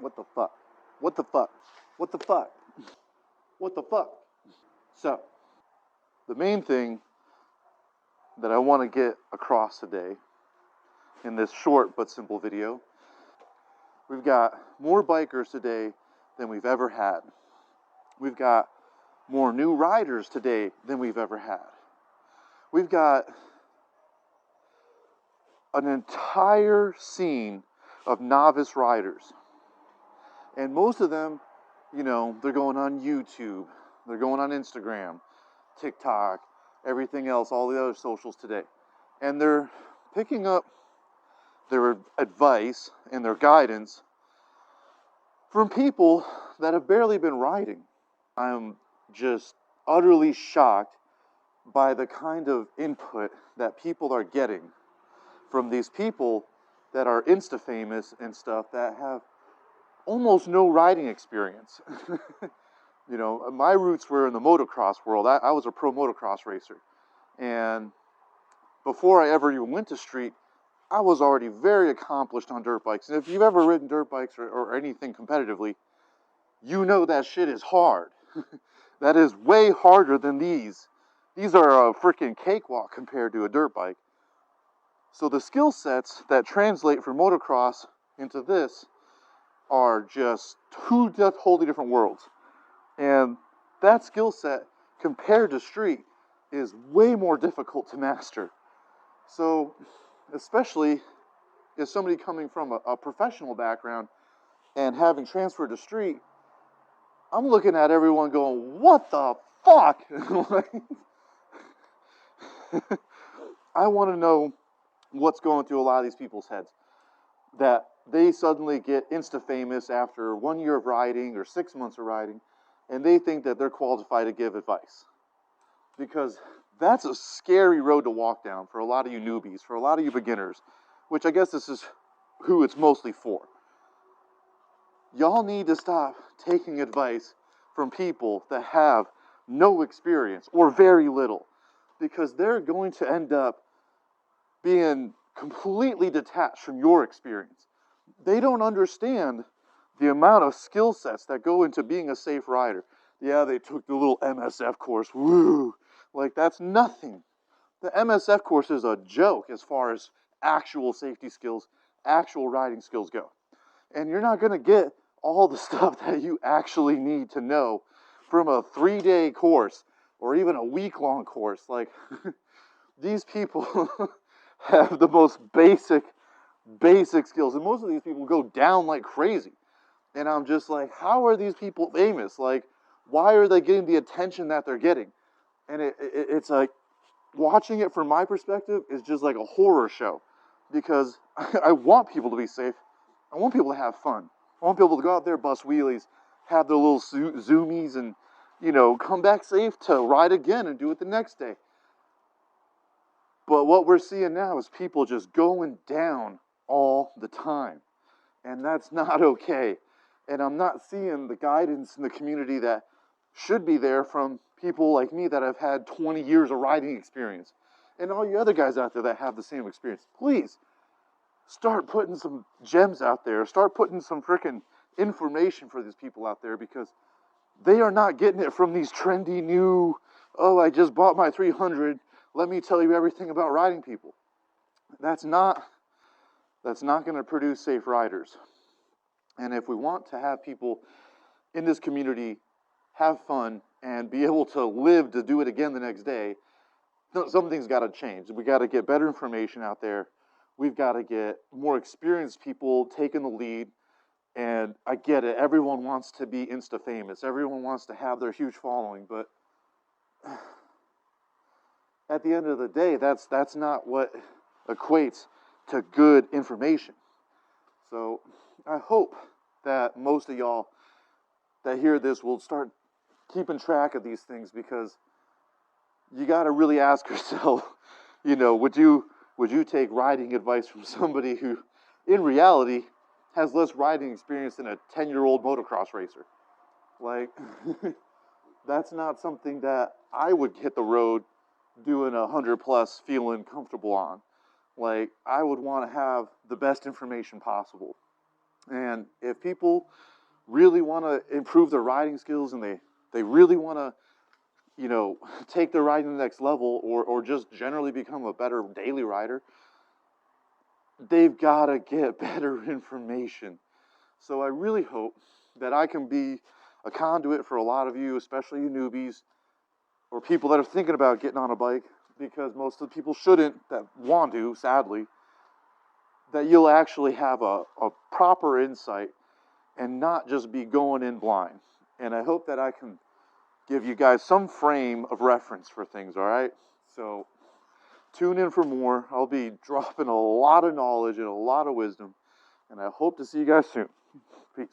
What the fuck? What the fuck? What the fuck? What the fuck? So, the main thing that I want to get across today in this short but simple video, we've got more bikers today than we've ever had. We've got more new riders today than we've ever had. We've got an entire scene of novice riders. And most of them, you know, they're going on YouTube, they're going on Instagram, TikTok, everything else, all the other socials today. And they're picking up their advice and their guidance from people that have barely been riding. I'm just utterly shocked by the kind of input that people are getting from these people that are Insta famous and stuff that have almost no riding experience. You know, my roots were in the motocross world. I was a pro motocross racer. And before I ever even went to street, I was already very accomplished on dirt bikes. And if you've ever ridden dirt bikes or anything competitively, you know that shit is hard. That is way harder than these. These are a freaking cakewalk compared to a dirt bike. So the skill sets that translate from motocross into this are just two totally different worlds. And that skill set compared to street is way more difficult to master. So especially as somebody coming from a professional background and having transferred to street, I'm looking at everyone going, what the fuck? I want to know what's going through a lot of these people's heads. That they suddenly get Insta famous after 1 year of riding or 6 months of riding, and they think that they're qualified to give advice. Because that's a scary road to walk down for a lot of you newbies, for a lot of you beginners, which I guess this is who it's mostly for. Y'all need to stop taking advice from people that have no experience or very little, because they're going to end up being completely detached from your experience. They don't understand the amount of skill sets that go into being a safe rider. Yeah, they took the little MSF course, woo! Like, that's nothing. The MSF course is a joke as far as actual safety skills, actual riding skills go. And you're not going to get all the stuff that you actually need to know from a 3-day course or even a week-long course. Like, these people have the most basic skills. And most of these people go down like crazy. And I'm just like, how are these people famous? Like, why are they getting the attention that they're getting? And it's like, watching it from my perspective is just like a horror show. Because I want people to be safe. I want people to have fun. I want people to go out there, bust wheelies, have their little zoomies, and, you know, come back safe to ride again and do it the next day. But what we're seeing now is people just going down all the time. And that's not okay. And I'm not seeing the guidance in the community that should be there from people like me that have had 20 years of riding experience. And all you other guys out there that have the same experience. Please, start putting some gems out there. Start putting some freaking information for these people out there, because they are not getting it from these trendy new, oh, I just bought my 300. Let me tell you everything about riding people. That's not going to produce safe riders. And if we want to have people in this community have fun and be able to live to do it again the next day, something's got to change. We got to get better information out there. We've got to get more experienced people taking the lead. And I get it. Everyone wants to be Insta famous. Everyone wants to have their huge following. But at the end of the day, that's not what equates to good information. So I hope that most of y'all that hear this will start keeping track of these things, because you got to really ask yourself, you know, would you take riding advice from somebody who, in reality, has less riding experience than a 10-year-old motocross racer? Like, that's not something that I would hit the road doing 100+ feeling comfortable on. Like, I would want to have the best information possible. And if people really want to improve their riding skills and they really want to, you know, take their riding to the next level, or just generally become a better daily rider, they've got to get better information. So I really hope that I can be a conduit for a lot of you, especially you newbies or people that are thinking about getting on a bike, because most of the people shouldn't that want to, sadly, that you'll actually have a proper insight and not just be going in blind. And I hope that I can give you guys some frame of reference for things, all right? So tune in for more. I'll be dropping a lot of knowledge and a lot of wisdom, and I hope to see you guys soon. Peace.